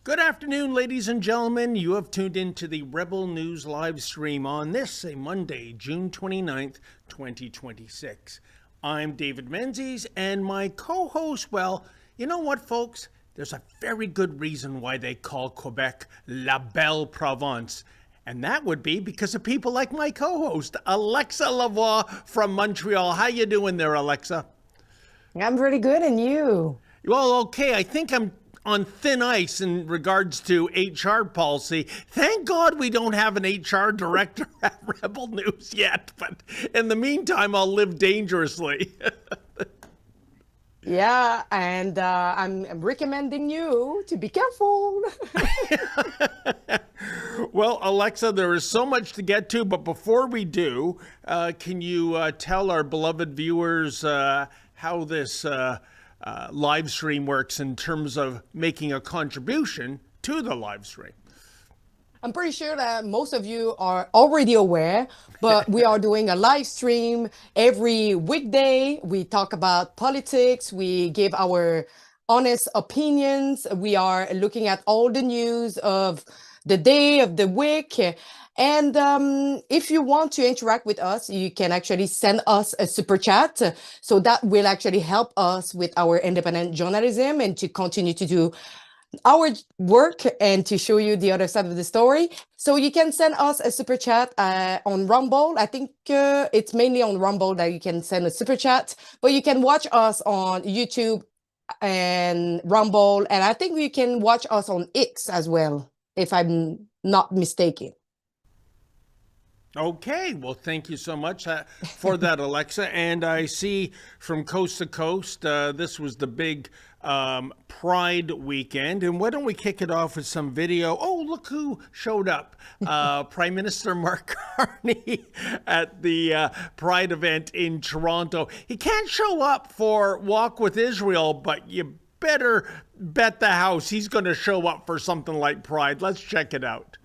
Good afternoon, ladies and gentlemen. You have tuned into the Rebel News live stream on this, a Monday, June 29th, 2026. I'm David Menzies, and my co-host, well, you know what, folks? There's a very good reason why they call Quebec La Belle Province. And that would be because of people like my co-host, Alexa Lavoie from Montreal. How you doing there, Alexa? I'm pretty good, and you? Well, okay, I think I'm on thin ice in regards to HR policy. Thank God we don't have an HR director at Rebel News yet, but in the meantime, I'll live dangerously. Yeah, and I'm recommending you to be careful. Well, Alexa, there is so much to get to, but before we do, can you tell our beloved viewers how this live stream works in terms of making a contribution to the live stream? I'm pretty sure that most of you are already aware, but we are doing a live stream every weekday. We talk about politics. We give our honest opinions. We are looking at all the news of the day, of the week. And if you want to interact with us, you can actually send us a super chat. So that will actually help us with our independent journalism and to continue to do our work and to show you the other side of the story. So you can send us a super chat on Rumble. I think it's mainly on Rumble that you can send a super chat, but you can watch us on YouTube and Rumble. And I think you can watch us on X as well, if I'm not mistaken. Okay, well, thank you so much for that, Alexa. And I see from coast to coast, this was the big Pride weekend. And why don't we kick it off with some video? Oh, look who showed up. Prime Minister Mark Carney at the Pride event in Toronto. He can't show up for Walk with Israel, but you better bet the house he's going to show up for something like Pride. Let's check it out.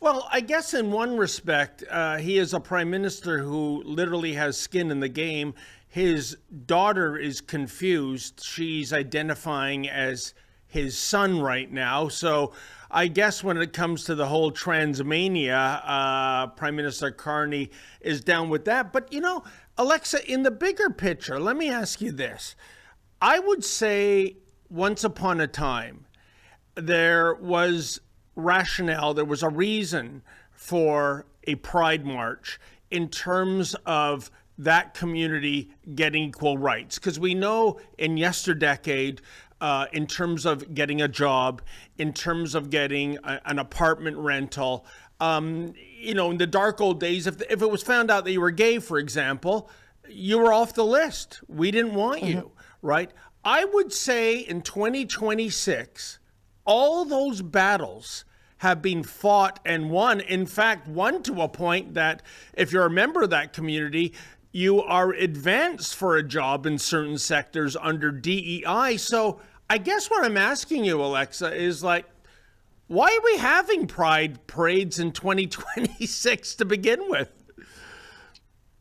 Well, I guess in one respect, he is a prime minister who literally has skin in the game. His daughter is confused. She's identifying as his son right now. So I guess when it comes to the whole transmania, Prime Minister Carney is down with that. But, you know, Alexa, in the bigger picture, let me ask you this. I would say once upon a time, there was rationale, there was a reason for a pride march in terms of that community getting equal rights. Because we know in yesterdecade, in terms of getting a job, in terms of getting an apartment rental, you know, in the dark old days, if it was found out that you were gay, for example, you were off the list. We didn't want you, right? I would say in 2026, all those battles have been fought and won. In fact, won to a point that if you're a member of that community, you are advanced for a job in certain sectors under DEI. So I guess what I'm asking you, Alexa, is like, why are we having pride parades in 2026 to begin with?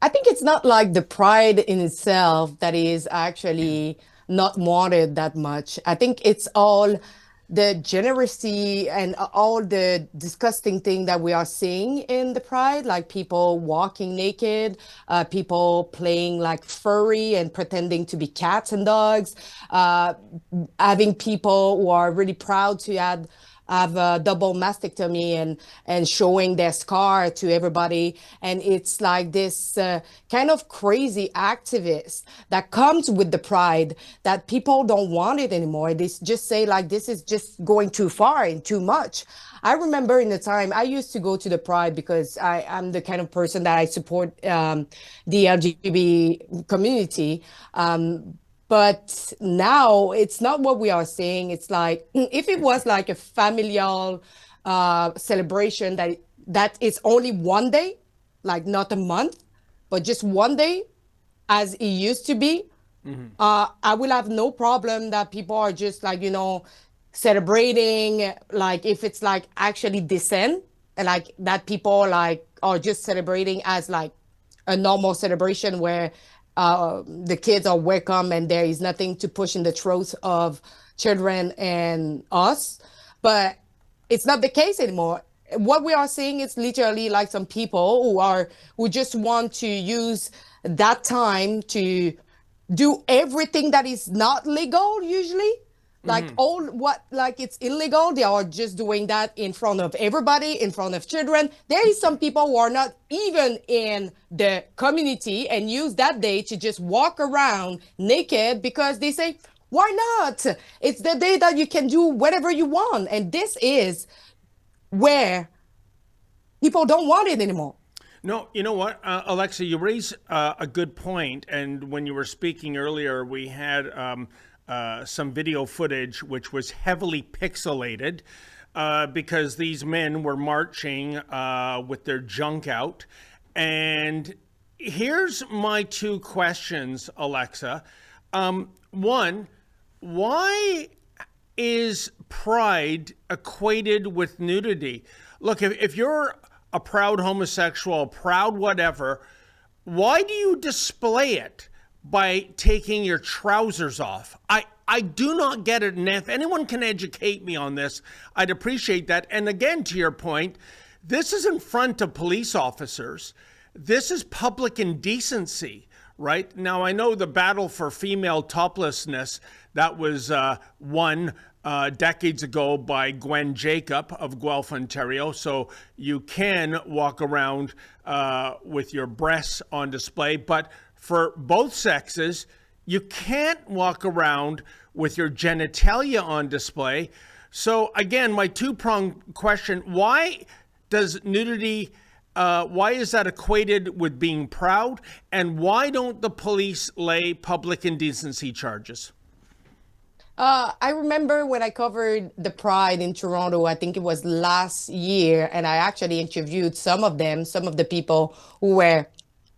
I think it's not like the pride in itself that is actually not wanted that much. I think it's all the degeneracy and all the disgusting thing that we are seeing in the pride, like people walking naked, people playing like furry and pretending to be cats and dogs, having people who are really proud to have a double mastectomy and showing their scar to everybody. And it's like this kind of crazy activist that comes with the pride that people don't want it anymore. They just say like, this is just going too far and too much. I remember in the time I used to go to the pride because I'm the kind of person that I support the LGBT community. But now it's not what we are saying. It's like, if it was like a familial celebration that that it's only one day, like not a month, but just one day as it used to be, I will have no problem that people are just like, celebrating, like if it's like actually decent, and like that people like are just celebrating as like a normal celebration where the kids are welcome and there is nothing to push in the throats of children and us. But it's not the case anymore. What we are seeing is literally like some people who just want to use that time to do everything that is not legal usually. Like all what like it's illegal, they are just doing that in front of everybody, in front of children. There is some people who are not even in the community and use that day to just walk around naked because they say, why not? It's the day that you can do whatever you want. And this is where people don't want it anymore. No, you know what, Alexa, you raise a good point. And when you were speaking earlier, we had some video footage which was heavily pixelated because these men were marching with their junk out. And here's my two questions, Alexa. One, why is pride equated with nudity? Look, if you're a proud homosexual, proud whatever, why do you display it by taking your trousers off? I do not get it, and if anyone can educate me on this, I'd appreciate that. And again, to your point, this is in front of police officers. This is public indecency, right? Now, I know the battle for female toplessness, that was won decades ago by Gwen Jacob of Guelph, Ontario. So you can walk around with your breasts on display. But for both sexes, you can't walk around with your genitalia on display. So again, my two-pronged question, why does nudity, why is that equated with being proud? And why don't the police lay public indecency charges? I remember when I covered the Pride in Toronto, I think it was last year, and I actually interviewed some of the people who were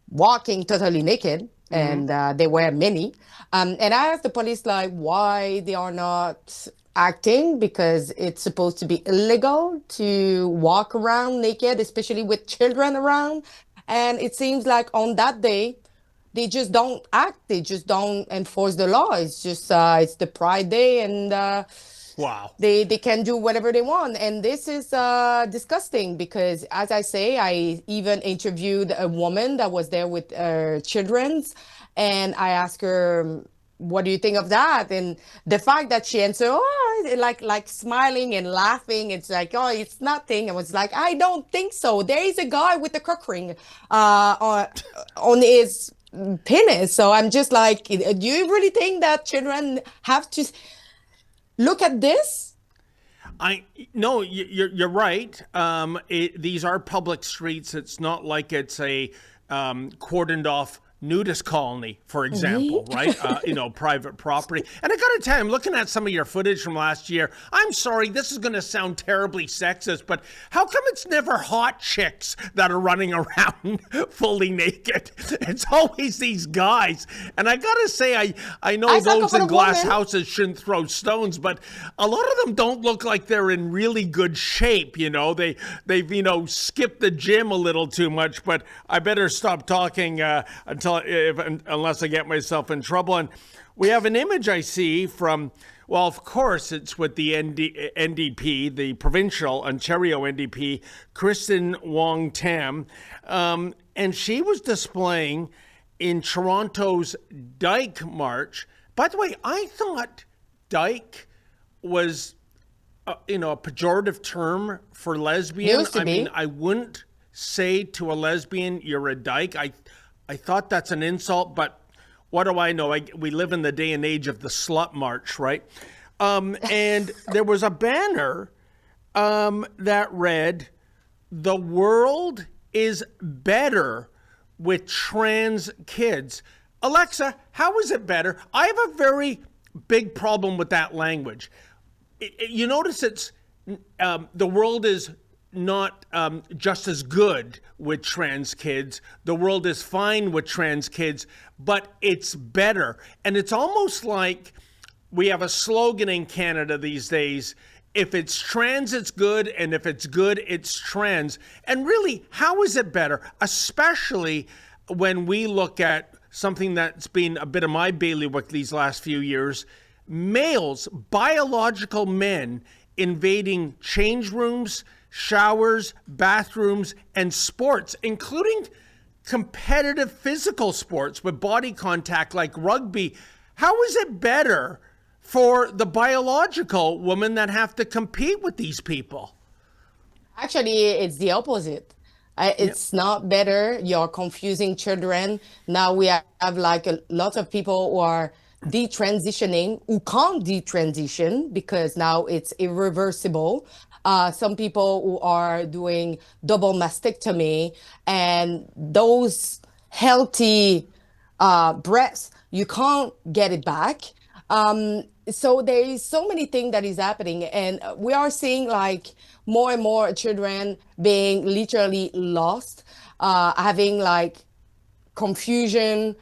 walking totally naked, and there were many. And I asked the police like why they are not acting, because it's supposed to be illegal to walk around naked, especially with children around. And it seems like on that day, they just don't act. They just don't enforce the law. It's just it's the Pride Day, and wow, they can do whatever they want. And this is disgusting because, as I say, I even interviewed a woman that was there with children's, and I asked her, "What do you think of that?" And the fact that she answered, "Oh," like smiling and laughing, it's like, "Oh, it's nothing." I was like, "I don't think so. There is a guy with a cock ring on his penis." So I'm just like, do you really think that children have to look at this? No, you're right. These are public streets. It's not like it's a cordoned off nudist colony, for example, right? Private property. And I gotta tell you, I'm looking at some of your footage from last year. I'm sorry, this is gonna sound terribly sexist, but how come it's never hot chicks that are running around fully naked? It's always these guys. And I gotta say, I know those in glass houses shouldn't throw stones, but a lot of them don't look like they're in really good shape. They've skipped the gym a little too much. But I better stop talking unless I get myself in trouble. And we have an image I see from, well, of course, it's with the NDP, the provincial Ontario NDP, Kristen Wong-Tam. And she was displaying in Toronto's Dyke March. By the way, I thought dyke was, a pejorative term for lesbian. Used to be. I wouldn't say to a lesbian, you're a dyke. I thought that's an insult, but what do I know? We live in the day and age of the slut march, right? And there was a banner that read, "The world is better with trans kids." Alexa, how is it better? I have a very big problem with that language. You notice it's the world is not just as good with trans kids. The world is fine with trans kids, but it's better. And it's almost like we have a slogan in Canada these days: if it's trans, it's good, and if it's good, it's trans. And really, how is it better? Especially when we look at something that's been a bit of my bailiwick these last few years: males, biological men, invading change rooms, showers, bathrooms, and sports, including competitive physical sports with body contact like rugby. How is it better for the biological women that have to compete with these people? Actually, it's the opposite. It's not better. You're confusing children. Now we have like a lot of people who are detransitioning, who can't detransition because now it's irreversible. Some people who are doing double mastectomy, and those healthy breasts, you can't get it back. So there is so many things that is happening, and we are seeing like more and more children being literally lost, having like confusion.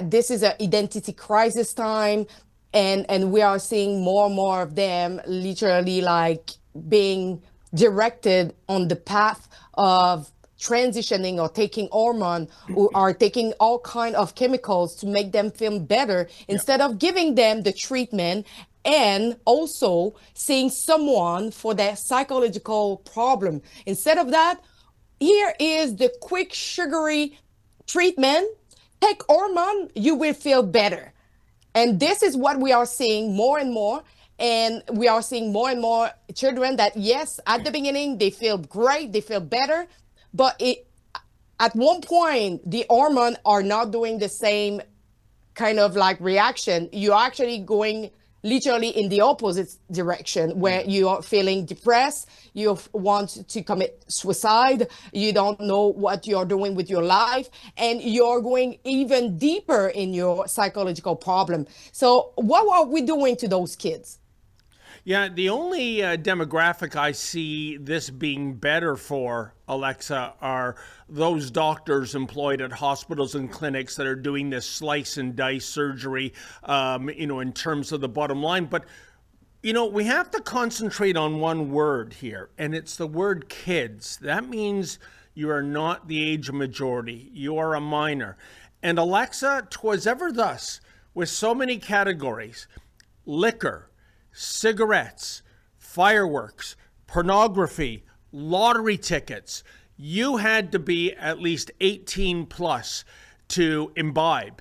This is an identity crisis time, and we are seeing more and more of them literally like being directed on the path of transitioning or taking hormone or are taking all kind of chemicals to make them feel better instead of giving them the treatment and also seeing someone for their psychological problem. Instead of that, here is the quick sugary treatment. Take hormone, you will feel better. And this is what we are seeing more and more. And we are seeing more and more children that, yes, at the beginning, they feel great, they feel better. But at one point, the hormones are not doing the same kind of like reaction. You're actually going literally in the opposite direction, where you are feeling depressed, you want to commit suicide, you don't know what you're doing with your life, and you're going even deeper in your psychological problem. So what are we doing to those kids? Yeah, the only demographic I see this being better for, Alexa, are those doctors employed at hospitals and clinics that are doing this slice and dice surgery, in terms of the bottom line. But, we have to concentrate on one word here, and it's the word kids. That means you are not the age majority. You are a minor. And Alexa, 'twas ever thus, with so many categories: liquor, cigarettes, fireworks, pornography, lottery tickets. You had to be at least 18 plus to imbibe.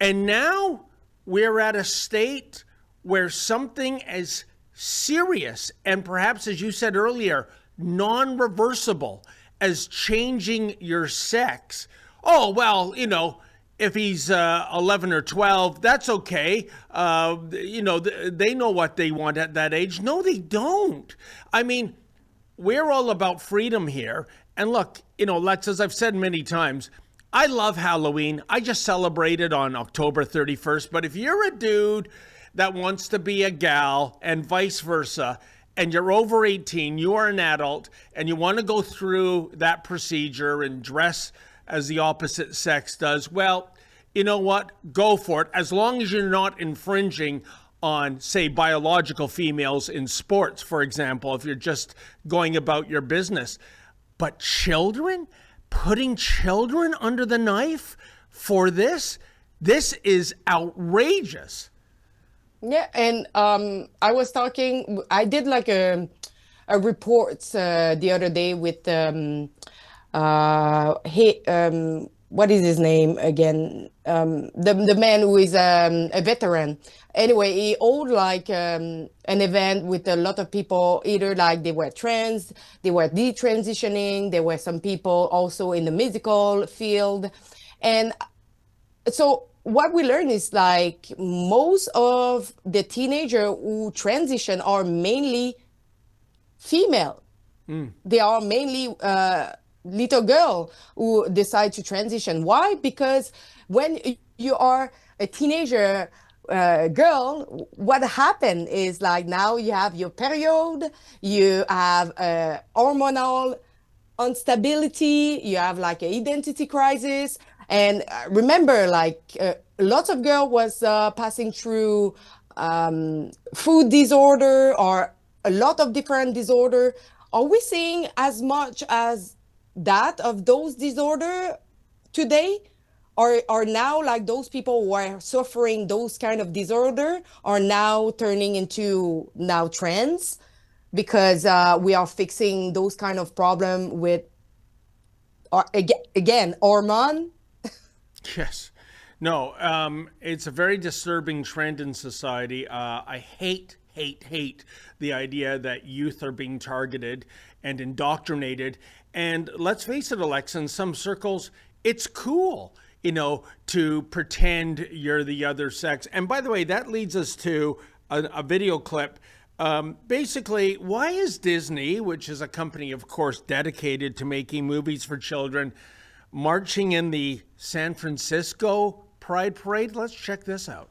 And now we're at a state where something as serious and perhaps, as you said earlier, non-reversible as changing your sex. Oh, well, if he's 11 or 12, that's okay. They know what they want at that age. No, they don't. I mean, we're all about freedom here. And look, Lex, as I've said many times, I love Halloween. I just celebrated on October 31st. But if you're a dude that wants to be a gal and vice versa, and you're over 18, you are an adult, and you want to go through that procedure and dress as the opposite sex does, well, you know what? Go for it. As long as you're not infringing on, say, biological females in sports, for example, if you're just going about your business. But children? Putting children under the knife for this? This is outrageous. Yeah, and I did like a report the other day with what is his name again? The man who is a veteran. Anyway, he held like an event with a lot of people, either like they were trans, they were detransitioning, there were some people also in the medical field. And so what we learned is like most of the teenagers who transition are mainly female. They are mainly little girl who decide to transition. Why? Because when you are a teenager, girl, what happened is like now you have your period, you have hormonal instability, you have like an identity crisis. And remember, like lots of girl was passing through food disorder or a lot of different disorder. Are we seeing as much as that of those disorder today? Or now like those people who are suffering those kind of disorder are now turning into now trends because we are fixing those kind of problem with again hormone. Yes. No, it's a very disturbing trend in society. I hate the idea that youth are being targeted and indoctrinated. And let's face it, Alexa, in some circles, it's cool, to pretend you're the other sex. And by the way, that leads us to a video clip. Basically, why is Disney, which is a company, of course, dedicated to making movies for children, marching in the San Francisco Pride Parade? Let's check this out.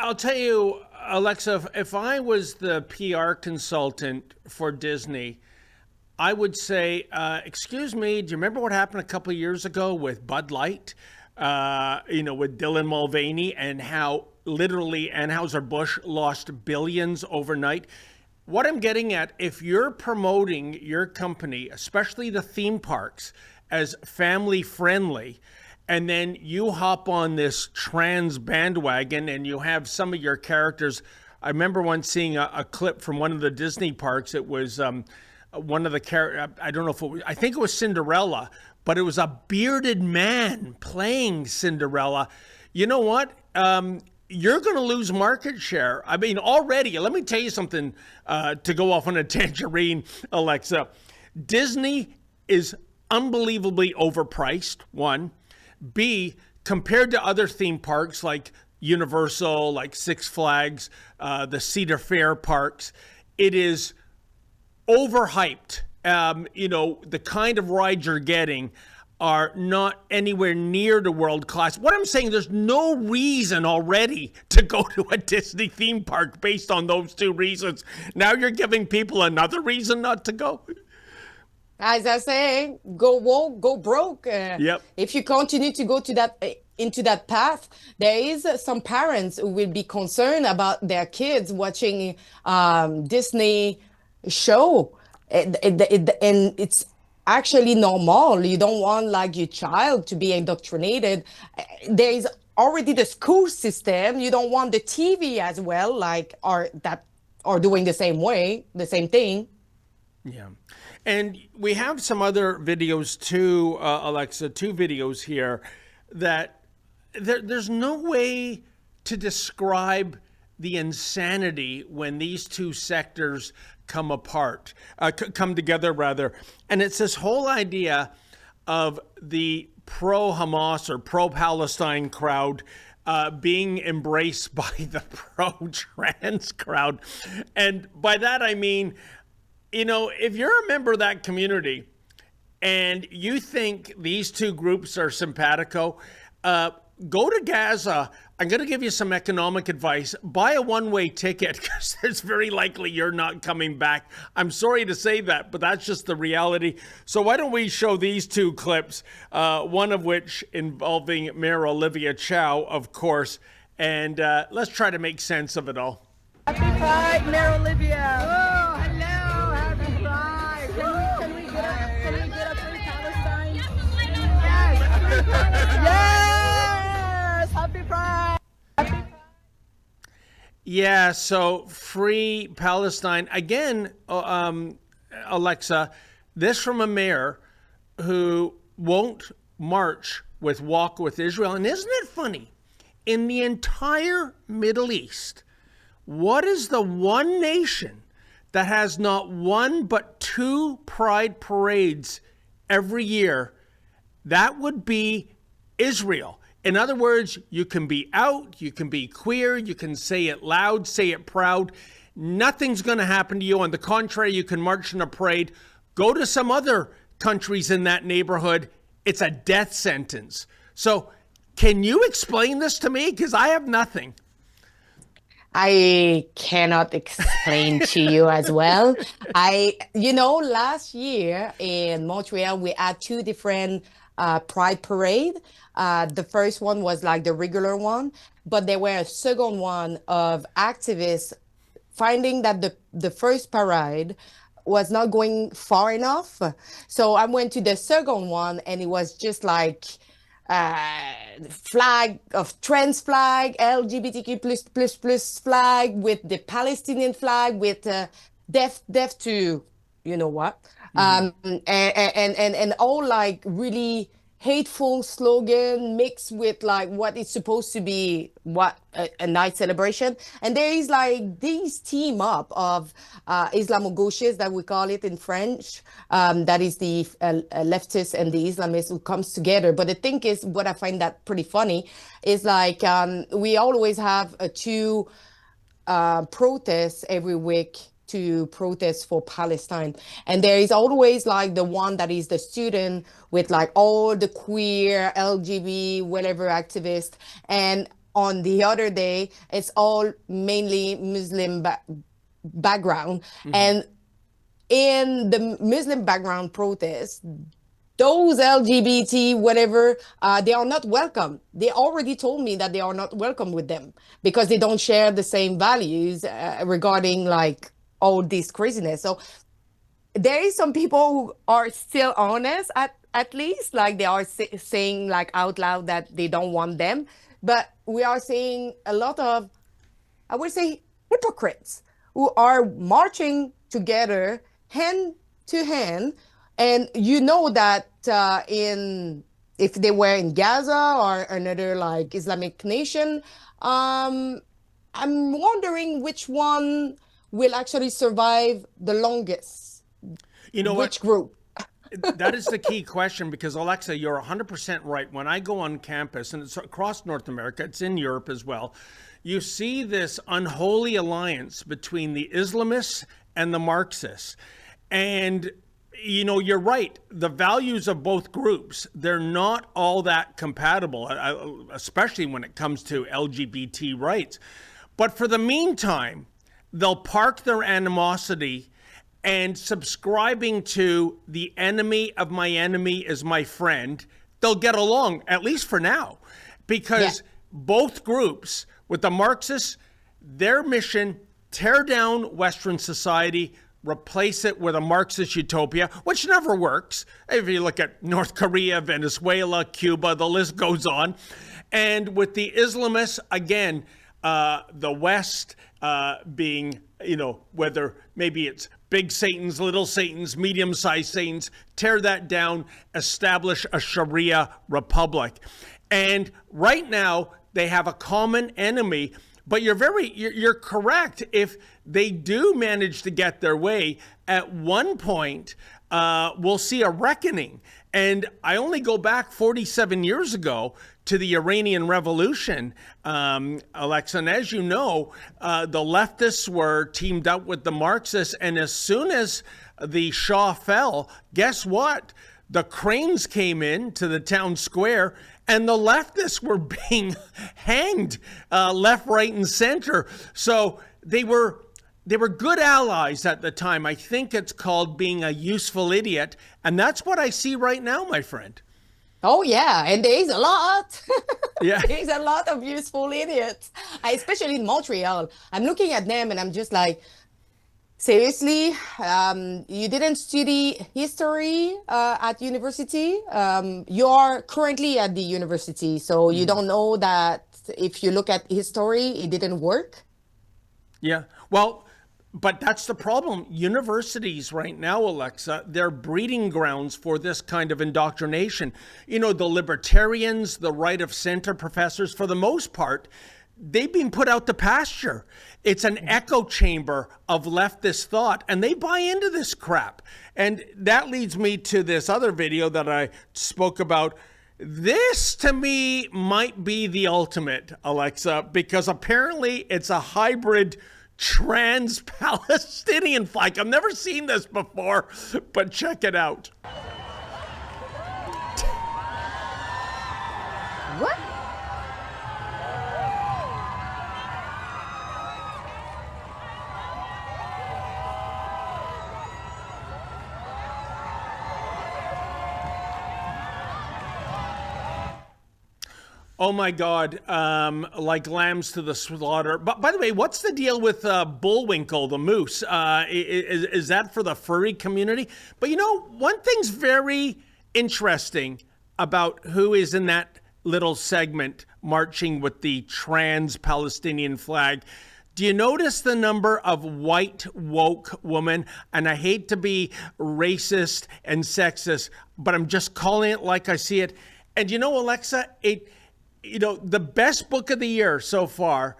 I'll tell you, Alexa, if I was the PR consultant for Disney, I would say, excuse me, do you remember what happened a couple of years ago with Bud Light, with Dylan Mulvaney, and how literally Anheuser-Busch lost billions overnight? What I'm getting at, if you're promoting your company, especially the theme parks, as family friendly, and then you hop on this trans bandwagon and you have some of your characters. I remember once seeing a clip from one of the Disney parks. It was one of the characters, I don't know if it was, I think it was Cinderella, but it was a bearded man playing Cinderella. You know what? You're going to lose market share. I mean, already, let me tell you something to go off on a tangerine, Alexa. Disney is unbelievably overpriced, one. B, compared to other theme parks like Universal, like Six Flags, the Cedar Fair parks, it is overhyped. The kind of rides you're getting are not anywhere near the world class. What I'm saying, there's no reason already to go to a Disney theme park based on those two reasons. Now you're giving people another reason not to go. As I say, go woke, go broke. Yep. If you continue to go to that into that path, there is some parents who will be concerned about their kids watching Disney show, and it's actually normal. You don't want like your child to be indoctrinated. There is already the school system. You don't want the TV as well, like are doing the same way, the same thing. Yeah. And we have some other videos too, Alexa, two videos here that there's no way to describe the insanity when these two sectors come together rather. And it's this whole idea of the pro-Hamas or pro-Palestine crowd being embraced by the pro-trans crowd. And by that, I mean, if you're a member of that community and you think these two groups are simpatico, go to Gaza. I'm going to give you some economic advice. Buy a one-way ticket because it's very likely you're not coming back. I'm sorry to say that, but that's just the reality. So why don't we show these two clips, one of which involving Mayor Olivia Chow, of course, and let's try to make sense of it all. Happy Pride, Mayor Olivia. Oh, hello. Can we get up in Palestine? Yes, Happy Pride. Happy Pride. Yeah, so free Palestine. Again, Alexa, this from a mayor who won't march with Walk with Israel. And isn't it funny? In the entire Middle East, what is the one nation that has not one but two pride parades every year, that would be Israel. In other words, you can be out, you can be queer, you can say it loud, say it proud. Nothing's going to happen to you. On the contrary, you can march in a parade. Go to some other countries in that neighborhood. It's a death sentence. So can you explain this to me? Because I have nothing. I cannot explain to you as well. Last year in Montreal, we had two different pride parade. The first one was like the regular one, but there were a second one of activists finding that the first parade was not going far enough. So I went to the second one, and it was just like flag of trans flag, LGBTQ plus flag, with the Palestinian flag, with death to you know what, and all like really hateful slogan mixed with like what is supposed to be a night celebration. And there is like these team up of Islamo-gauchists, that we call it in French, that is the leftists and the Islamists who comes together. But the thing is, what I find that pretty funny is like we always have two protests every week to protest for Palestine. And there is always like the one that is the student with like all the queer, LGBT, whatever activists. And on the other day, it's all mainly Muslim background. Mm-hmm. And in the Muslim background protest, those LGBT, whatever, they are not welcome. They already told me that they are not welcome with them because they don't share the same values regarding like all this craziness. So there is some people who are still honest, at least, like they are saying like out loud that they don't want them. But we are seeing a lot of, I would say, hypocrites who are marching together hand to hand. And you know that if they were in Gaza or another like Islamic nation, I'm wondering which one will actually survive the longest. You know which group? That is the key question, because Alexa, you're 100% right. When I go on campus, and it's across North America, it's in Europe as well, you see this unholy alliance between the Islamists and the Marxists. And you're right. The values of both groups, they're not all that compatible, especially when it comes to LGBT rights. But for the meantime, they'll park their animosity and subscribing to the enemy of my enemy is my friend. They'll get along, at least for now, because both groups, with the Marxists, their mission, tear down Western society, replace it with a Marxist utopia, which never works. If you look at North Korea, Venezuela, Cuba, the list goes on. And with the Islamists, again, the West being, whether maybe it's big Satans, little Satans, medium-sized Satans, tear that down, establish a Sharia republic. And right now, they have a common enemy. But you're correct. If they do manage to get their way, at one point, we'll see a reckoning. And I only go back 47 years ago to the Iranian Revolution, Alexa. And as you know, the leftists were teamed up with the Marxists. And as soon as the Shah fell, guess what? The cranes came in to the town square, and the leftists were being hanged left, right, and center. So they were good allies at the time. I think it's called being a useful idiot. And that's what I see right now, my friend. Oh, yeah. And there is a lot. Yeah. There's a lot of useful idiots, especially in Montreal. I'm looking at them and I'm just like, seriously, you didn't study history at university. You are currently at the university, so you don't know that if you look at history, it didn't work. Yeah. Well, but that's the problem. Universities right now, Alexa, they're breeding grounds for this kind of indoctrination. The libertarians, the right of center professors, for the most part, they've been put out to pasture. It's an echo chamber of leftist thought, and they buy into this crap. And that leads me to this other video that I spoke about. This, to me, might be the ultimate, Alexa, because apparently it's a hybrid trans-Palestinian flag. I've never seen this before, but check it out. What? Oh my God, like lambs to the slaughter. But by the way, what's the deal with Bullwinkle, the moose? Is that for the furry community? But you know, one thing's very interesting about who is in that little segment marching with the trans-Palestinian flag. Do you notice the number of white woke women? And I hate to be racist and sexist, but I'm just calling it like I see it. And you know, Alexa, the best book of the year so far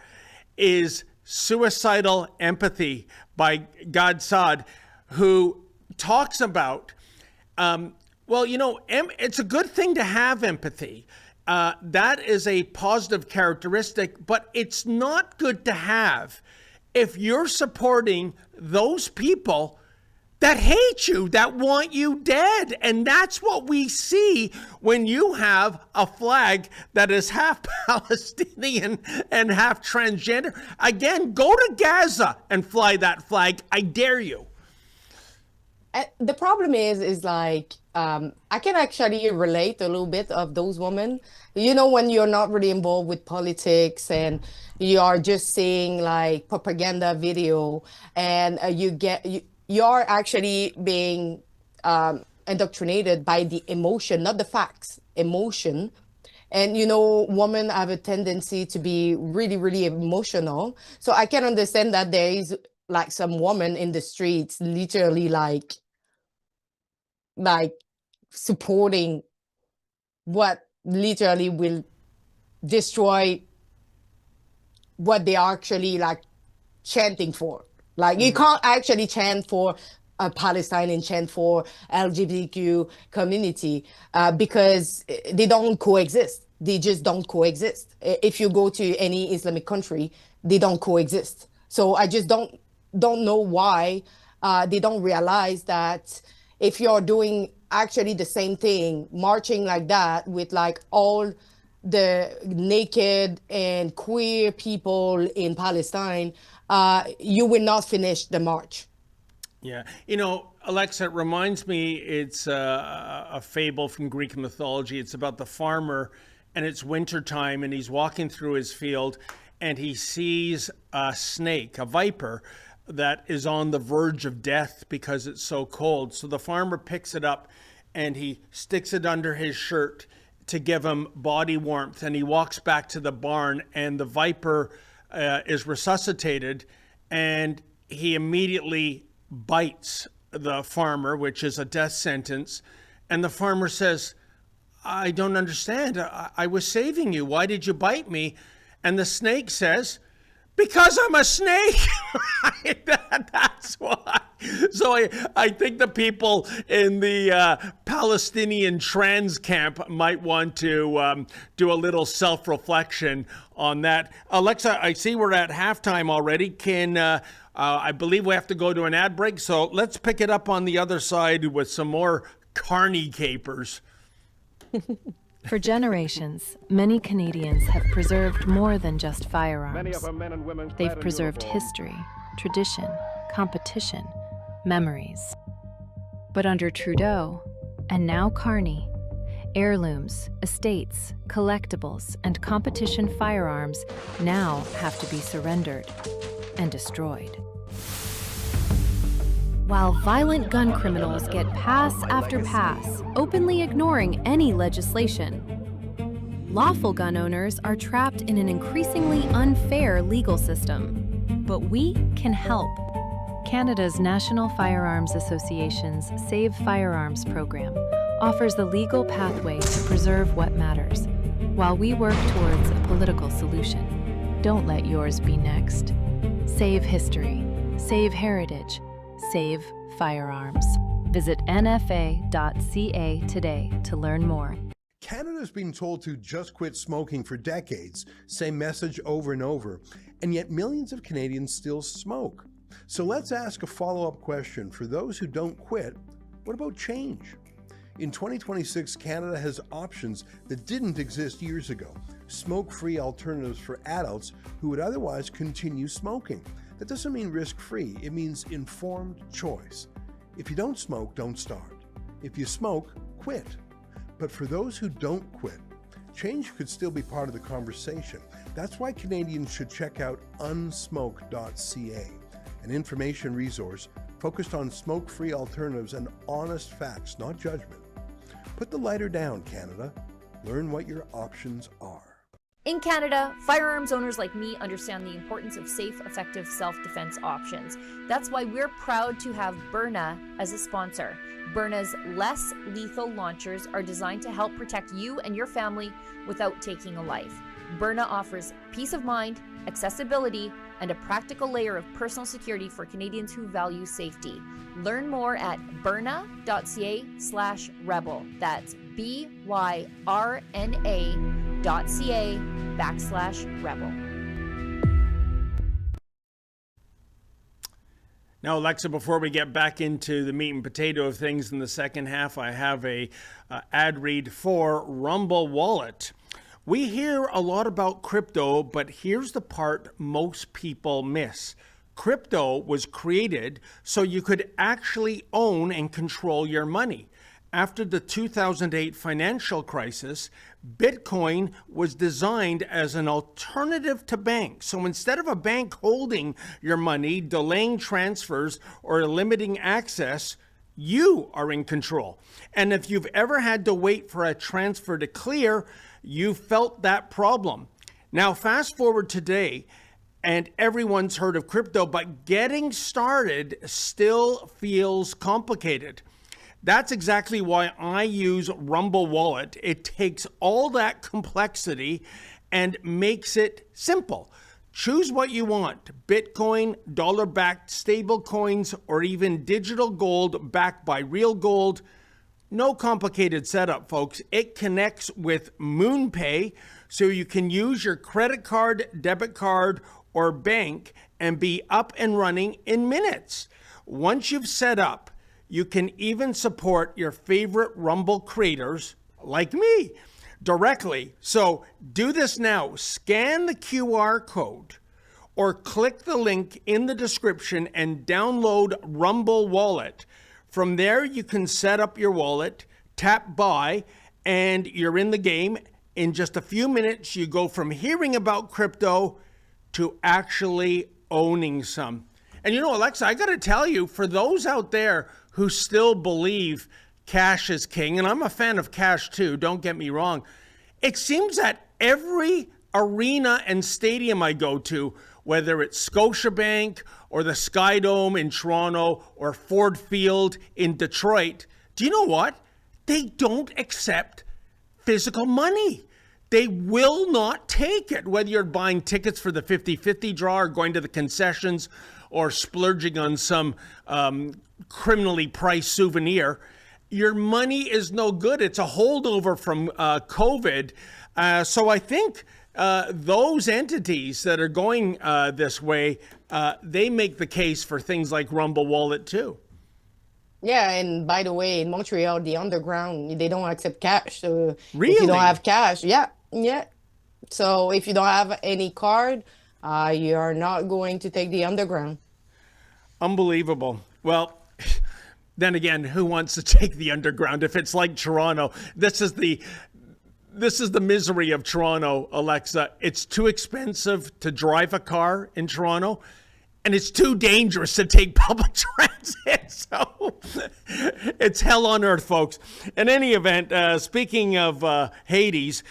is Suicidal Empathy by Gad Saad, who talks about, it's a good thing to have empathy. That is a positive characteristic, but it's not good to have if you're supporting those people that hate you, that want you dead. And that's what we see when you have a flag that is half Palestinian and half transgender. Again, go to Gaza and fly that flag. I dare you. The problem is like, I can actually relate a little bit of those women. You know, when you're not really involved with politics and you are just seeing like propaganda video, and you're actually being indoctrinated by the emotion, not the facts, emotion. And, you know, women have a tendency to be really, really emotional. So I can understand that there is like some woman in the streets literally like supporting what literally will destroy what they are actually like chanting for. Like you can't actually chant for Palestine and chant for LGBTQ community because they don't coexist. They just don't coexist. If you go to any Islamic country, they don't coexist. So I just don't know why they don't realize that if you're doing actually the same thing, marching like that with like all the naked and queer people in Palestine, you will not finish the march. Yeah. You know, Alexa, it reminds me, it's a fable from Greek mythology. It's about the farmer, and it's wintertime, and he's walking through his field, and he sees a snake, a viper, that is on the verge of death because it's so cold. So the farmer picks it up, and he sticks it under his shirt to give him body warmth, and he walks back to the barn, and the viper is resuscitated, and he immediately bites the farmer, which is a death sentence. And the farmer says, I don't understand. I was saving you. Why did you bite me? And the snake says, because I'm a snake. That's why. So I think the people in the Palestinian trans camp might want to do a little self-reflection on that. Alexa, I see we're at halftime already. I believe we have to go to an ad break, so let's pick it up on the other side with some more carny capers. For generations, many Canadians have preserved more than just firearms. Many of our men and women They've clad in preserved uniform. history, tradition, competition, memories. But under Trudeau, and now Carney, heirlooms, estates, collectibles, and competition firearms now have to be surrendered and destroyed. While violent gun criminals get pass after pass, openly ignoring any legislation, lawful gun owners are trapped in an increasingly unfair legal system. But we can help. Canada's National Firearms Association's Save Firearms program offers the legal pathway to preserve what matters, while we work towards a political solution. Don't let yours be next. Save history. Save heritage. Save firearms. Visit nfa.ca today to learn more. Canada's been told to just quit smoking for decades, same message over and over, and yet millions of Canadians still smoke. So let's ask a follow-up question. For those who don't quit, what about change? In 2026, Canada has options that didn't exist years ago. Smoke-free alternatives for adults who would otherwise continue smoking. That doesn't mean risk-free, it means informed choice. If you don't smoke, don't start. If you smoke, quit. But for those who don't quit, change could still be part of the conversation. That's why Canadians should check out unsmoke.ca, an information resource focused on smoke-free alternatives and honest facts, not judgment. Put the lighter down, Canada. Learn what your options are. In Canada, firearms owners like me understand the importance of safe, effective self-defense options. That's why we're proud to have Byrna as a sponsor. Byrna's less lethal launchers are designed to help protect you and your family without taking a life. Byrna offers peace of mind, accessibility, and a practical layer of personal security for Canadians who value safety. Learn more at byrna.ca/rebel. That's BYRNA.ca/rebel. Now, Alexa, before we get back into the meat and potato of things in the second half, I have a ad read for Rumble Wallet. We hear a lot about crypto, but here's the part most people miss. Crypto was created so you could actually own and control your money. After the 2008 financial crisis, Bitcoin was designed as an alternative to banks. So instead of a bank holding your money, delaying transfers, or limiting access, you are in control. And if you've ever had to wait for a transfer to clear, you felt that problem. Now, fast forward today, and everyone's heard of crypto, but getting started still feels complicated. That's exactly why I use Rumble Wallet. It takes all that complexity and makes it simple. Choose what you want: Bitcoin, dollar-backed stable coins, or even digital gold backed by real gold. No complicated setup, folks. It connects with MoonPay, so you can use your credit card, debit card, or bank and be up and running in minutes. Once you've set up, you can even support your favorite Rumble creators, like me, directly. So do this now. Scan the QR code or click the link in the description and download Rumble Wallet. From there, you can set up your wallet, tap buy, and you're in the game. In just a few minutes, you go from hearing about crypto to actually owning some. And you know, Alexa, I got to tell you, for those out there who still believe cash is king, and I'm a fan of cash too, don't get me wrong, it seems that every arena and stadium I go to, whether it's Scotiabank or the Sky Dome in Toronto or Ford Field in Detroit, do you know what? They don't accept physical money. They will not take it, whether you're buying tickets for the 50-50 draw or going to the concessions or splurging on some criminally priced souvenir. Your money is no good. It's a holdover from COVID. So I think those entities that are going this way, they make the case for things like Rumble Wallet too. Yeah, and by the way, in Montreal, the underground, they don't accept cash. So Really? if you don't have cash, yeah. So if you don't have any card, you are not going to take the underground. Unbelievable. Well, then again, who wants to take the underground if it's like Toronto? This is the misery of Toronto, Alexa. It's too expensive to drive a car in Toronto, and it's too dangerous to take public transit. So it's hell on earth, folks. In any event, speaking of Hades,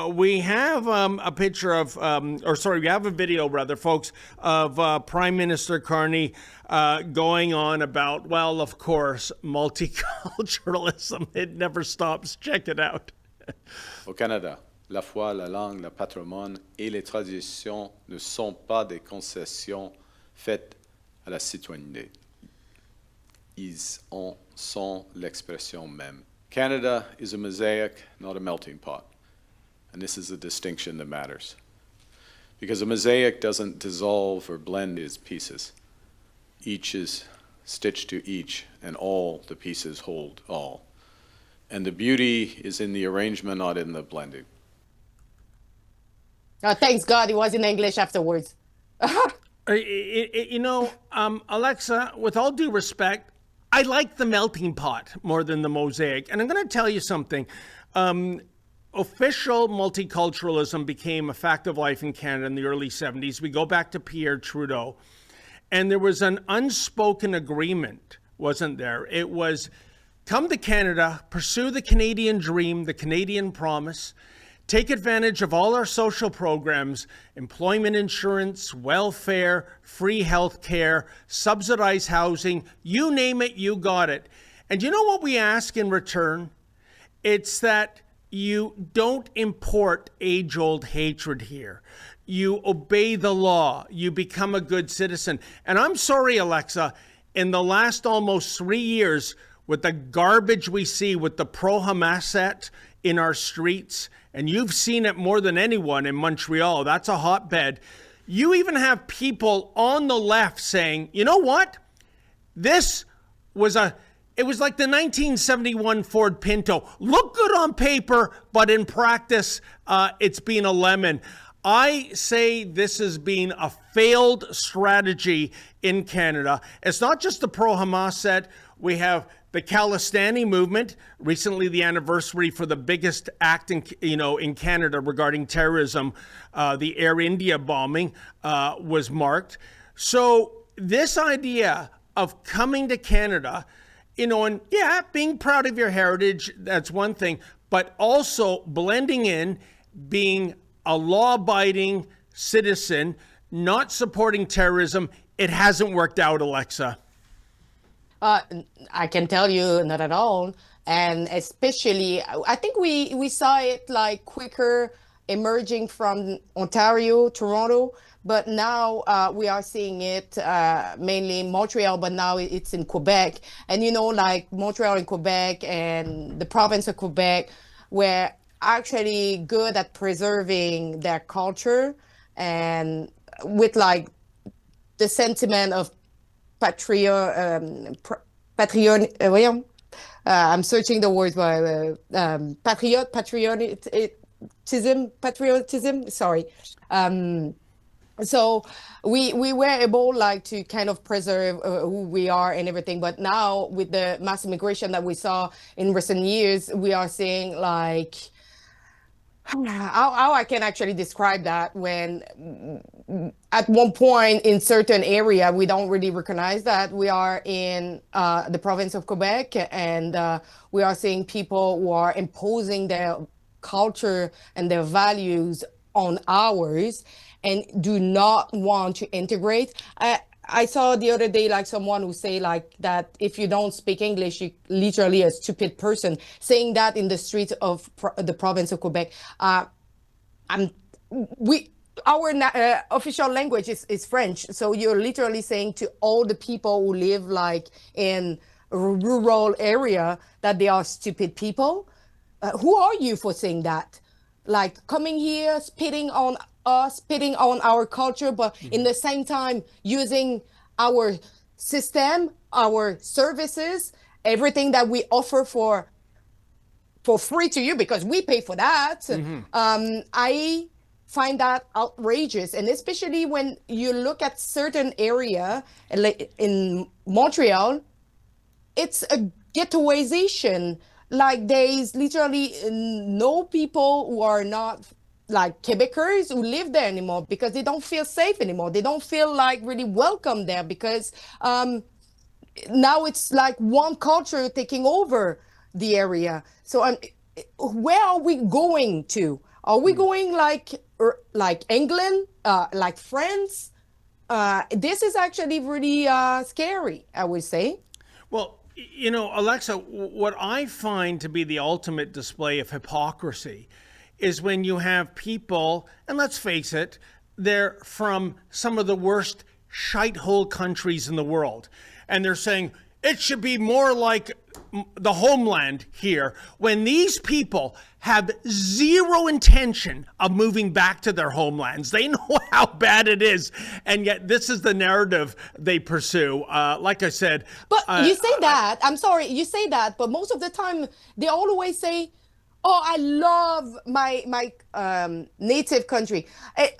we have a picture of, we have a video, rather, folks, of Prime Minister Carney going on about, well, of course, multiculturalism. It never stops. Check it out. Au Canada, la foi, la langue, le patrimoine et les traditions ne sont pas des concessions faites à la citoyenneté. Ils en sont l'expression même. Canada is a mosaic, not a melting pot. And this is a distinction that matters. Because a mosaic doesn't dissolve or blend its pieces. Each is stitched to each, and all the pieces hold all. And the beauty is in the arrangement, not in the blending. Thanks God it was in English afterwards. Alexa, with all due respect, I like the melting pot more than the mosaic. And I'm going to tell you something. Official multiculturalism became a fact of life in Canada in the early 70s. We go back to Pierre Trudeau. And there was an unspoken agreement, wasn't there? It was come to Canada, pursue the Canadian dream, the Canadian promise, take advantage of all our social programs, employment insurance, welfare, free health care, subsidized housing, you name it, you got it. And you know what we ask in return? It's that you don't import age-old hatred here. You obey the law. You become a good citizen. And I'm sorry, Alexa, in the last almost 3 years, with the garbage we see with the pro-Hamas in our streets, and you've seen it more than anyone in Montreal, that's a hotbed. You even have people on the left saying, you know what? It was like the 1971 Ford Pinto. Look good on paper, but in practice, it's been a lemon. I say this has been a failed strategy in Canada. It's not just the pro-Hamas set. We have the Khalistani movement. Recently, the anniversary for the biggest act in Canada regarding terrorism, the Air India bombing, was marked. So this idea of coming to Canada, and being proud of your heritage, that's one thing, but also blending in, being a law-abiding citizen, not supporting terrorism, it hasn't worked out, Alexa. I can tell you not at all. And especially, I think we saw it like quicker emerging from Ontario, Toronto, but now we are seeing it mainly in Montreal, but now it's in Quebec. And like Montreal and Quebec and the province of Quebec were actually good at preserving their culture and with like the sentiment of patriotism. I'm searching the words, but patriotism. Sorry. So we were able to kind of preserve who we are and everything. But now with the mass immigration that we saw in recent years, we are seeing how I can actually describe that when at one point in certain area, we don't really recognize that we are in the province of Quebec, and we are seeing people who are imposing their culture and their values on ours and do not want to integrate. I saw the other day someone who say that if you don't speak English, you're literally a stupid person, saying that in the streets of the province of Quebec. Our official language is French. So you're literally saying to all the people who live in a rural area that they are stupid people. Who are you for saying that? Coming here, spitting on us, spitting on our culture, but in the same time using our system, our services, everything that we offer for free to you because we pay for that. I find that outrageous, and especially when you look at certain area in Montreal, it's a ghettoization. There is literally no people who are not Quebecers who live there anymore because they don't feel safe anymore. They don't feel really welcome there because now it's one culture taking over the area. So where are we going to? Are we going like England, like France? This is actually really scary, I would say. Well, Alexa, what I find to be the ultimate display of hypocrisy is when you have people, and let's face it, they're from some of the worst shithole countries in the world. And they're saying, it should be more like the homeland here, when these people have zero intention of moving back to their homelands. They know how bad it is, and yet this is the narrative they pursue. Like I said, but you say that, I'm sorry, you say that, but most of the time they always say, oh, I love my native country.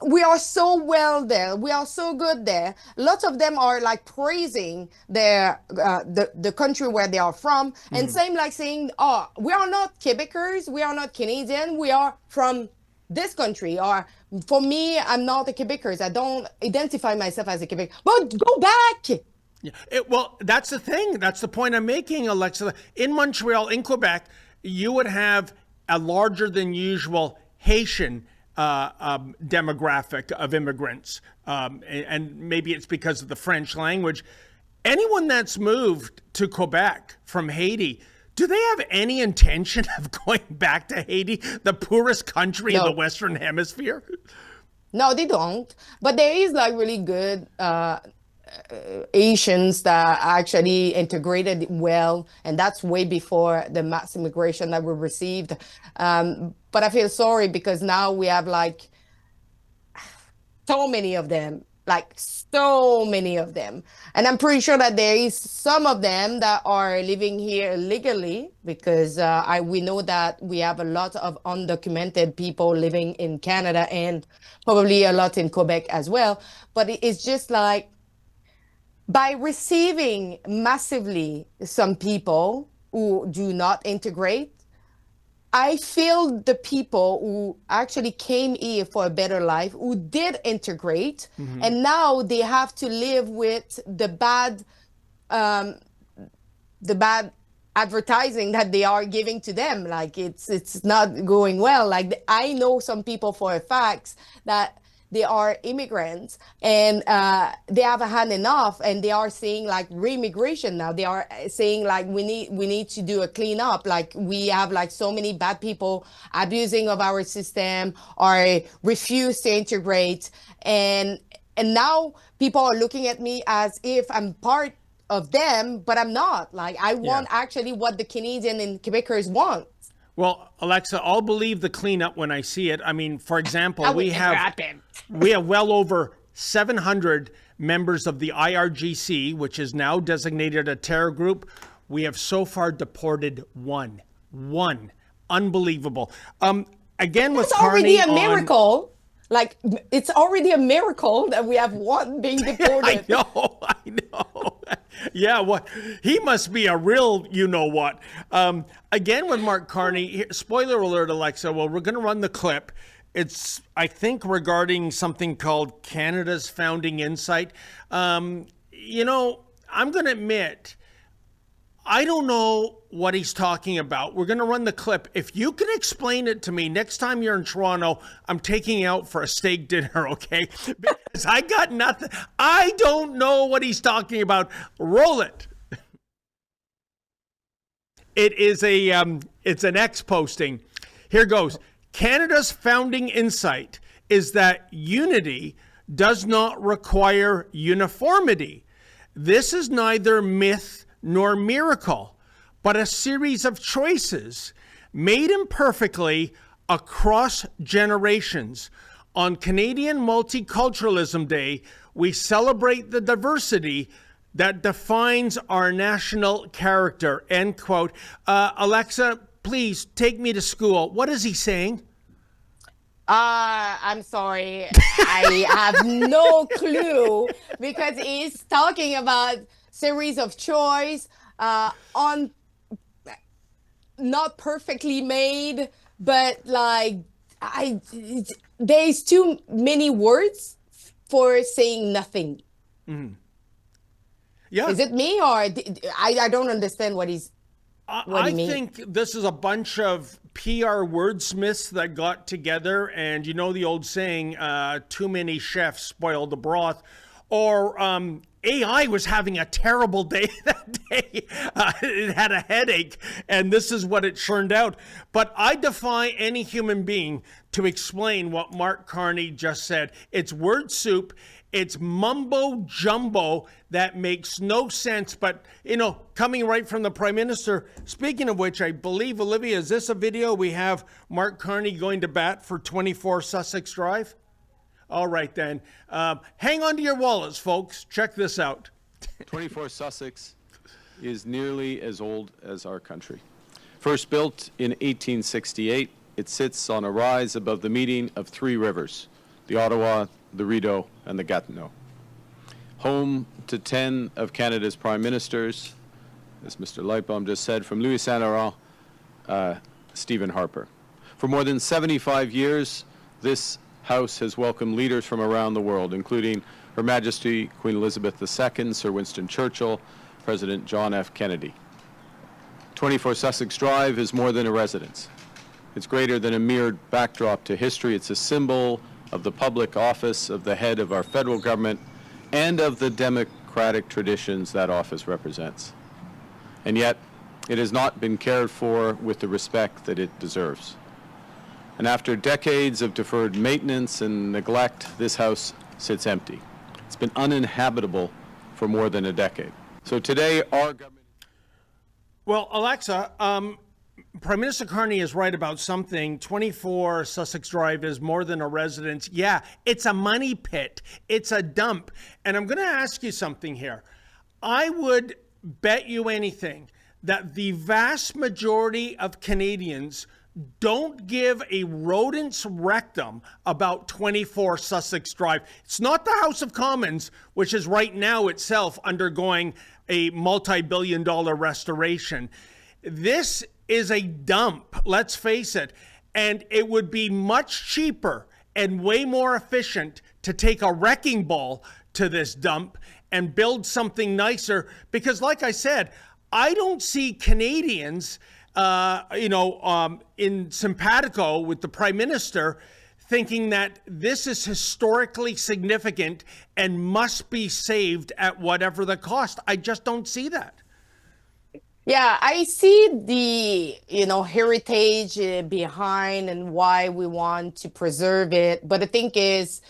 We are so well there. We are so good there. Lots of them are like praising their the country where they are from, and same like saying, oh, we are not Quebecers, we are not Canadian, we are from this country. Or for me, I'm not a Quebecer. I don't identify myself as a Quebec. But go back. Yeah. Well, that's the thing. That's the point I'm making, Alexa. In Montreal, in Quebec, you would have a larger than usual Haitian demographic of immigrants. And maybe it's because of the French language. Anyone that's moved to Quebec from Haiti, do they have any intention of going back to Haiti, the poorest country in the Western Hemisphere? No, they don't. But there is like really good Asians that actually integrated well, and that's way before the mass immigration that we received. But I feel sorry because now we have like so many of them, and I'm pretty sure that there is some of them that are living here illegally, because we know that we have a lot of undocumented people living in Canada and probably a lot in Quebec as well. But it's just like, by receiving massively some people who do not integrate, I feel the people who actually came here for a better life, who did integrate, and now they have to live with the bad advertising that they are giving to them. Like it's not going well. Like I know some people for a fact that they are immigrants and they have had enough, and they are saying like re-immigration now. They are saying like we need to do a cleanup. Like we have like so many bad people abusing of our system or refuse to integrate, and now people are looking at me as if I'm part of them, but I'm not. Like I want actually what the Canadian and Quebecers want. Well, Alexa, I'll believe the cleanup when I see it. I mean, for example, we have well over 700 members of the IRGC, which is now designated a terror group. We have so far deported one. Unbelievable. Again, with It's already a miracle. Like, it's already a miracle that we have one being deported. I know. Yeah, what he must be a real you-know-what. Again, with Mark Carney, spoiler alert, Alexa, well, we're going to run the clip. It's, I think, regarding something called Canada's Founding Insight. You know, I'm going to admit, I don't know what he's talking about. We're going to run the clip. If you can explain it to me next time you're in Toronto, I'm taking you out for a steak dinner, okay? Because I got nothing. I don't know what he's talking about. Roll it. It is it's an X posting. Here goes. Canada's founding insight is that unity does not require uniformity. This is neither myth nor miracle, but a series of choices made imperfectly across generations. On Canadian Multiculturalism Day, we celebrate the diversity that defines our national character, end quote. Alexa, please take me to school. What is he saying? I'm sorry. I have no clue, because he's talking about series of choice on not perfectly made, but like there's too many words for saying nothing. Mm-hmm. Yeah. Is it me, or I don't understand what he's what I he means. think this is a bunch of PR wordsmiths that got together, and you know the old saying, too many chefs spoil the broth, or AI was having a terrible day that day. It had a headache, and this is what it churned out. But I defy any human being to explain what Mark Carney just said. It's word soup. It's mumbo jumbo that makes no sense. But, you know, coming right from the Prime Minister, speaking of which, I believe, Olivia, is this a video we have Mark Carney going to bat for 24 Sussex Drive? All right, then. Hang on to your wallets, folks. Check this out. 24 Sussex is nearly as old as our country. First built in 1868, it sits on a rise above the meeting of three rivers, the Ottawa, the Rideau, and the Gatineau. Home to 10 of Canada's prime ministers, as Mr. Lightbaum just said, from Louis Saint Laurent, Stephen Harper. For more than 75 years, this House has welcomed leaders from around the world, including Her Majesty Queen Elizabeth II, Sir Winston Churchill, President John F. Kennedy. 24 Sussex Drive is more than a residence. It's greater than a mere backdrop to history. It's a symbol of the public office of the head of our federal government and of the democratic traditions that office represents. And yet, it has not been cared for with the respect that it deserves. And after decades of deferred maintenance and neglect, this house sits empty. It's been uninhabitable for more than a decade. So today, our government... Well, Alexa, Prime Minister Carney is right about something. 24 Sussex Drive is more than a residence. Yeah, it's a money pit. It's a dump. And I'm going to ask you something here. I would bet you anything that the vast majority of Canadians don't give a rodent's rectum about 24 Sussex Drive. It's not the House of Commons, which is right now itself undergoing a multi-billion-dollar restoration. This is a dump, let's face it, and it would be much cheaper and way more efficient to take a wrecking ball to this dump and build something nicer, because like I said, I don't see Canadians in simpatico with the Prime Minister thinking that this is historically significant and must be saved at whatever the cost. I just don't see that. Yeah, I see the, heritage behind and why we want to preserve it. But the thing is,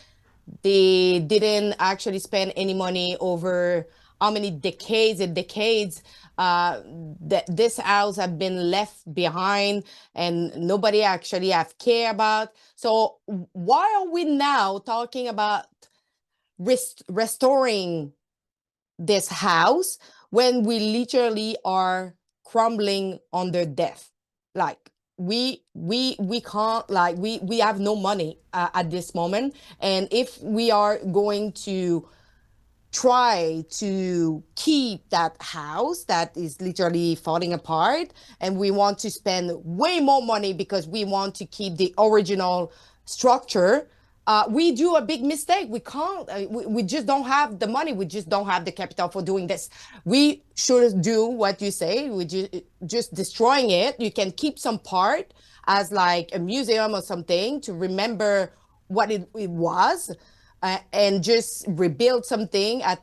they didn't actually spend any money over how many decades and decades that this house have been left behind and nobody actually have care about. So why are we now talking about restoring this house when we literally are crumbling under death? Like we can't, like we have no money at this moment. And if we are going to try to keep that house that is literally falling apart, and we want to spend way more money because we want to keep the original structure, we do a big mistake. We can't, we just don't have the money. We just don't have the capital for doing this. We should do what you say. We just destroying it. You can keep some part as like a museum or something to remember what it was. And just rebuild something at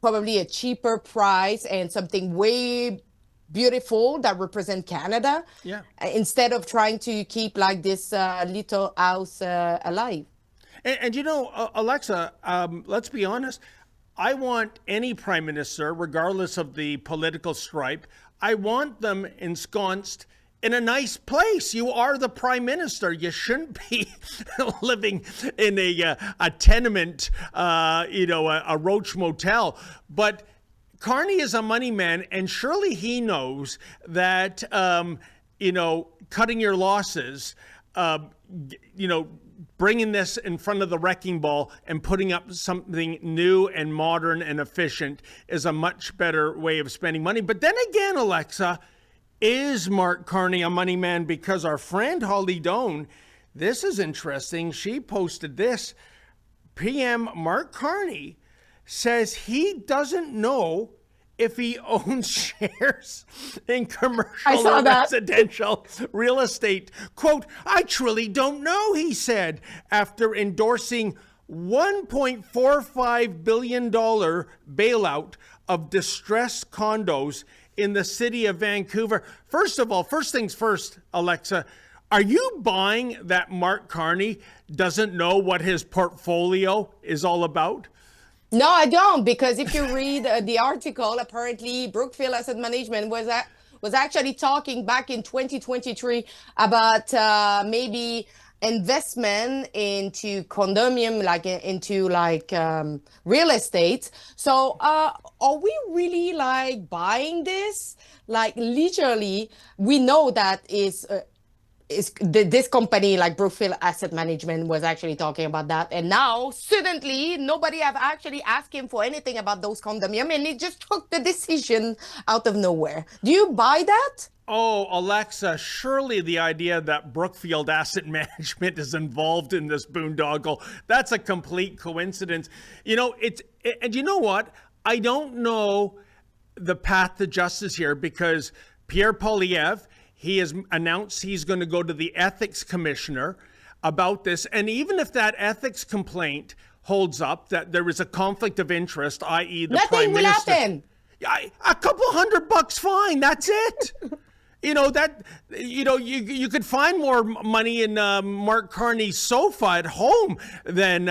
probably a cheaper price and something way beautiful that represent Canada. Yeah. Instead of trying to keep like this little house alive. And Alexa, let's be honest. I want any prime minister, regardless of the political stripe, I want them ensconced in a nice place. You are the prime minister. You shouldn't be living in a tenement, a roach motel. But Carney is a money man, and surely he knows that, cutting your losses, bringing this in front of the wrecking ball and putting up something new and modern and efficient is a much better way of spending money. But then again, Alexa, is Mark Carney a money man? Because our friend Holly Doan, this is interesting. She posted this. PM Mark Carney says he doesn't know if he owns shares in commercial or residential real estate. Quote, "I truly don't know," he said, after endorsing $1.45 billion bailout of distressed condos in the city of Vancouver. First of all, first things first, Alexa, are you buying that Mark Carney doesn't know what his portfolio is all about? No, I don't, because if you read the article, apparently Brookfield Asset Management was actually talking back in 2023 about maybe investment into condominium, real estate. So are we really like buying this? Like literally, we know that this company like Brookfield Asset Management was actually talking about that, and now suddenly nobody have actually asked him for anything about those condominium, and he just took the decision out of nowhere. Do you buy that? Oh, Alexa, surely the idea that Brookfield Asset Management is involved in this boondoggle, that's a complete coincidence. You know, and you know what? I don't know the path to justice here, because Pierre Poilievre, he has announced he's going to go to the ethics commissioner about this. And even if that ethics complaint holds up, that there is a conflict of interest, i.e. the Nothing prime will minister. happen. A couple $100 fine, that's it. You could find more money in Mark Carney's sofa at home than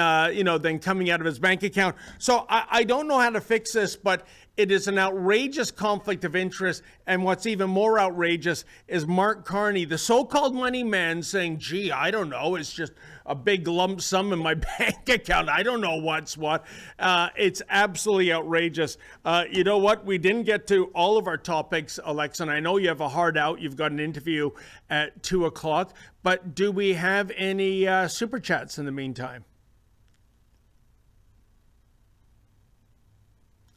coming out of his bank account. So I don't know how to fix this, but it is an outrageous conflict of interest. And what's even more outrageous is Mark Carney, the so-called money man, saying, gee, I don't know, it's just a big lump sum in my bank account. I don't know what's what. It's absolutely outrageous. You know what? We didn't get to all of our topics, Alexa, and I know you have a hard out. You've got an interview at 2 o'clock. But do we have any super chats in the meantime?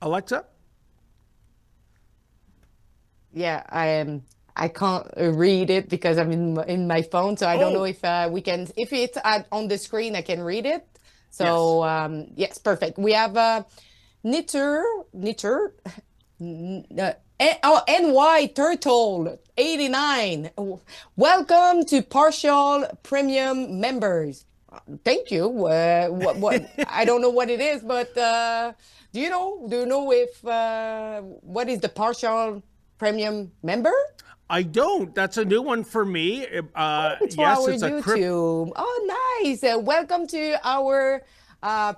Alexa? Yeah, I can't read it because I'm in my phone, so I don't know if we can. If it's on the screen, I can read it. So yes, yes, perfect. We have NY Turtle 89. Welcome to partial premium members. Thank you. What I don't know what it is, but do you know if what is the partial premium member? I don't. That's a new one for me. It's our YouTube. Oh, nice. Welcome to our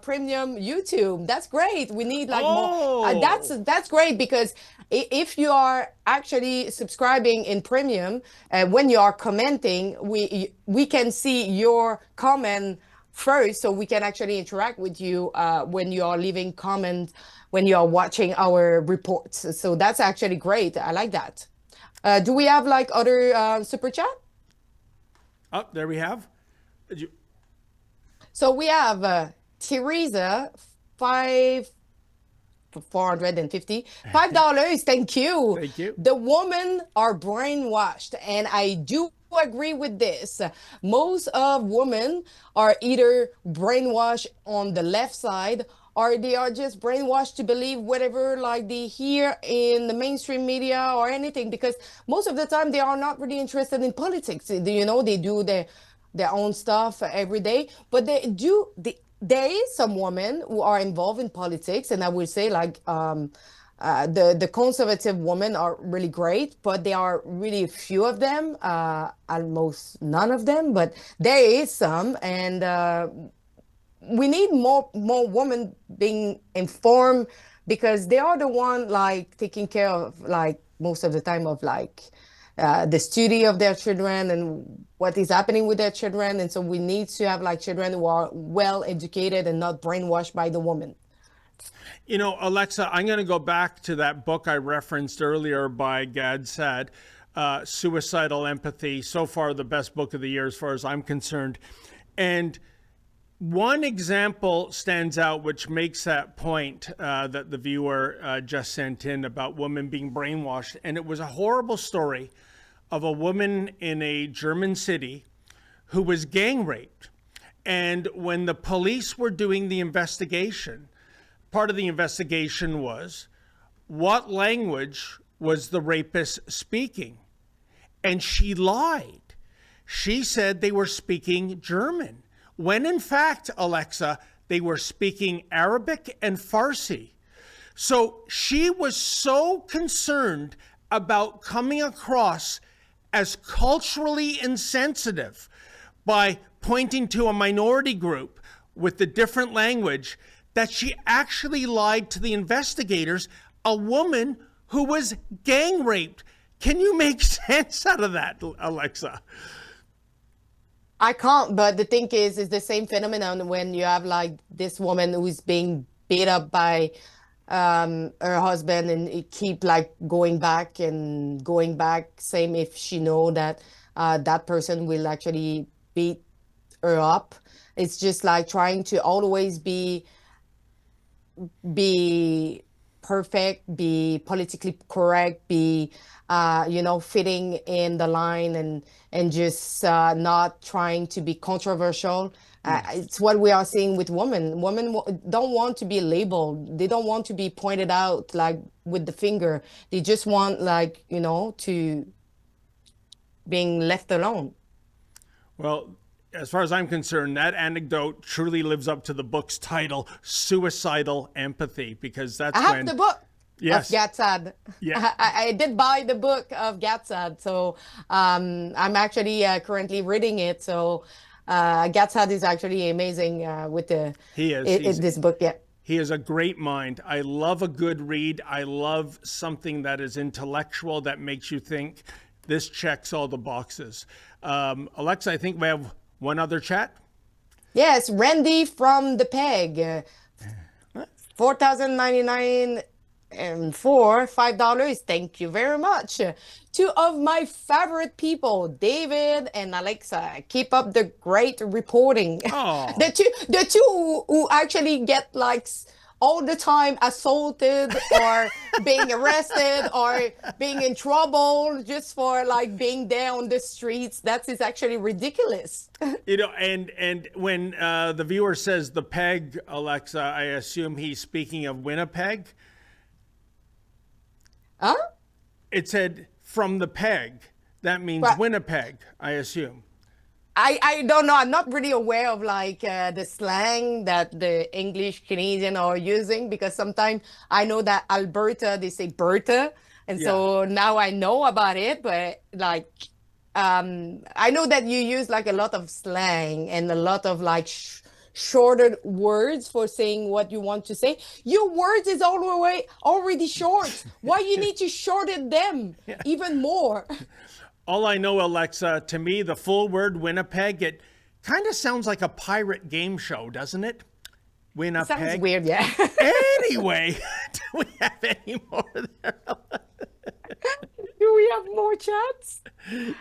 premium YouTube. That's great. We need more. That's great, because if you are actually subscribing in premium, when you are commenting, we can see your comment first, so we can actually interact with you when you are leaving comments, when you are watching our reports. So that's actually great. I like that. Do we have other super chat? Oh, there we have. So we have Teresa, $450. $5. Thank you. Thank you. The women are brainwashed, and I do agree with this. Most of women are either brainwashed on the left side, or they are just brainwashed to believe whatever they hear in the mainstream media or anything, because most of the time they are not really interested in politics. They do their own stuff every day, but there is some women who are involved in politics, and I would say the conservative women are really great, but there are really few of them, almost none of them, but there is some, and we need more women being informed, because they are the one taking care of most of the time of the study of their children and what is happening with their children. And so we need to have children who are well educated and not brainwashed by the woman. You know, Alexa, I'm going to go back to that book I referenced earlier by Gad Saad, Suicidal Empathy. So far, the best book of the year as far as I'm concerned. And one example stands out, which makes that point that the viewer just sent in about women being brainwashed. And it was a horrible story of a woman in a German city who was gang raped. And when the police were doing the investigation, part of the investigation was, what language was the rapist speaking? And she lied. She said they were speaking German, when in fact, Alexa, they were speaking Arabic and Farsi. So she was so concerned about coming across as culturally insensitive by pointing to a minority group with the different language that she actually lied to the investigators, a woman who was gang raped. Can you make sense out of that, Alexa? I can't, but the thing is the same phenomenon when you have like this woman who's being beat up by her husband, and it keep like going back and going back. Same if she know that that person will actually beat her up. It's just like trying to always be perfect, be politically correct, be fitting in the line, and just not trying to be controversial. It's what we are seeing with women. Women don't want to be labeled. They don't want to be pointed out like with the finger. They just want to being left alone. Well, as far as I'm concerned, that anecdote truly lives up to the book's title, Suicidal Empathy, because that's I have the book. Yes. Of Gatsad. Yeah. I did buy the book of Gatsad, so I'm actually currently reading it. So Gatsad is actually amazing with this book. Yeah. He is a great mind. I love a good read. I love something that is intellectual, that makes you think. This checks all the boxes. Alexa, I think we have one other chat. Yes, Randy from the Peg. 4,099 and for $5. Thank you very much. Two of my favorite people, David and Alexa. Keep up the great reporting. Oh. the two who actually get like all the time assaulted or being arrested or being in trouble just for like being there on the streets. That is actually ridiculous. And when the viewer says the Peg, Alexa, I assume he's speaking of Winnipeg. Huh? It said from the Peg. That means Right. Winnipeg, I assume. I don't know. I'm not really aware of like the slang that the English Canadian are using, because sometimes I know that Alberta, they say Berta. And so now I know about it, but like, I know that you use like a lot of slang and a lot of like shorter words for saying what you want to say. Your words is already short. Why you need to shorten them even more? All I know, Alexa, to me, the full word Winnipeg, it kind of sounds like a pirate game show, doesn't it? Winnipeg. Sounds weird, yeah. Anyway, do we have any more there? Do we have more chats?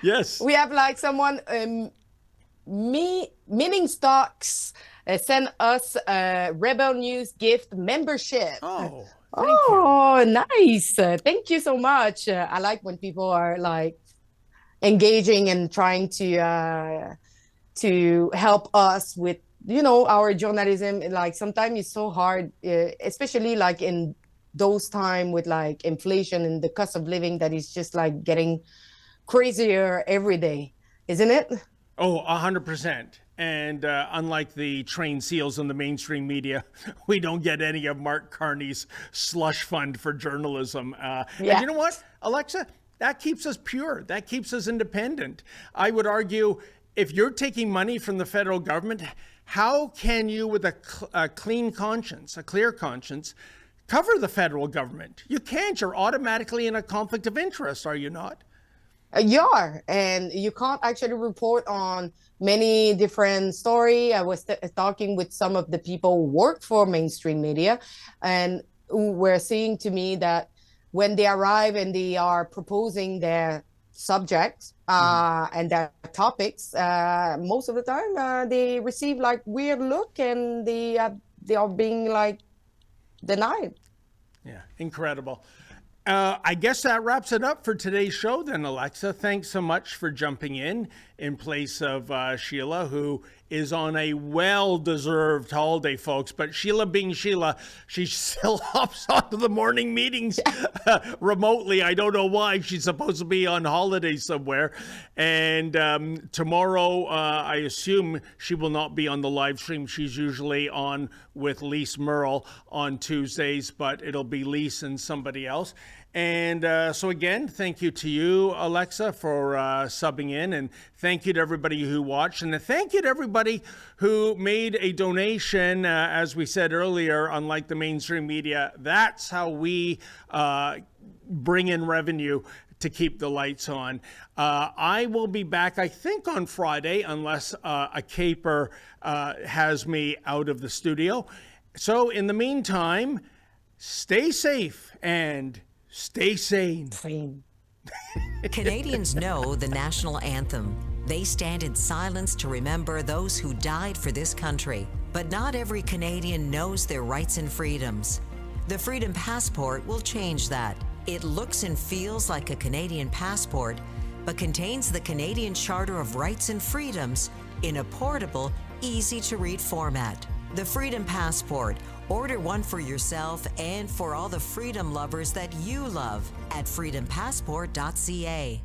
Yes. We have like someone, Meaning Stocks, send us a Rebel News gift membership. Oh, nice. Thank you so much. I like when people are like engaging and trying to help us with our journalism. Like sometimes it's so hard, especially like in those time with like inflation and the cost of living that is just like getting crazier every day, isn't it? Oh, 100%. And unlike the trained seals in the mainstream media, we don't get any of Mark Carney's slush fund for journalism. And you know what, Alexa? That keeps us pure. That keeps us independent. I would argue, if you're taking money from the federal government, how can you, with a clean conscience, a clear conscience, cover the federal government? You can't. You're automatically in a conflict of interest, are you not? You are, and you can't actually report on many different stories. I was talking with some of the people who work for mainstream media, and who were saying to me that when they arrive and they are proposing their subjects and their topics, most of the time they receive like weird look, and they are being like denied. Yeah, incredible. I guess that wraps it up for today's show then, Alexa. Thanks so much for jumping in. in place of Sheila, who is on a well-deserved holiday, folks. But Sheila being Sheila, she still hops onto the morning meetings remotely. I don't know why. She's supposed to be on holiday somewhere. And tomorrow, I assume she will not be on the live stream. She's usually on with Lise Merle on Tuesdays, but it'll be Lise and somebody else. And so again, thank you to you, Alexa, for subbing in. And thank you to everybody who watched. And thank you to everybody who made a donation. As we said earlier, unlike the mainstream media, that's how we bring in revenue to keep the lights on. I will be back, I think, on Friday, unless a caper has me out of the studio. So in the meantime, stay safe and stay sane. Canadians know the national anthem. They stand in silence to remember those who died for this country. But not every Canadian knows their rights and freedoms. The Freedom Passport will change that. It looks and feels like a Canadian passport, but contains the Canadian Charter of Rights and Freedoms in a portable, easy-to-read format. The Freedom Passport. Order one for yourself and for all the freedom lovers that you love at freedompassport.ca.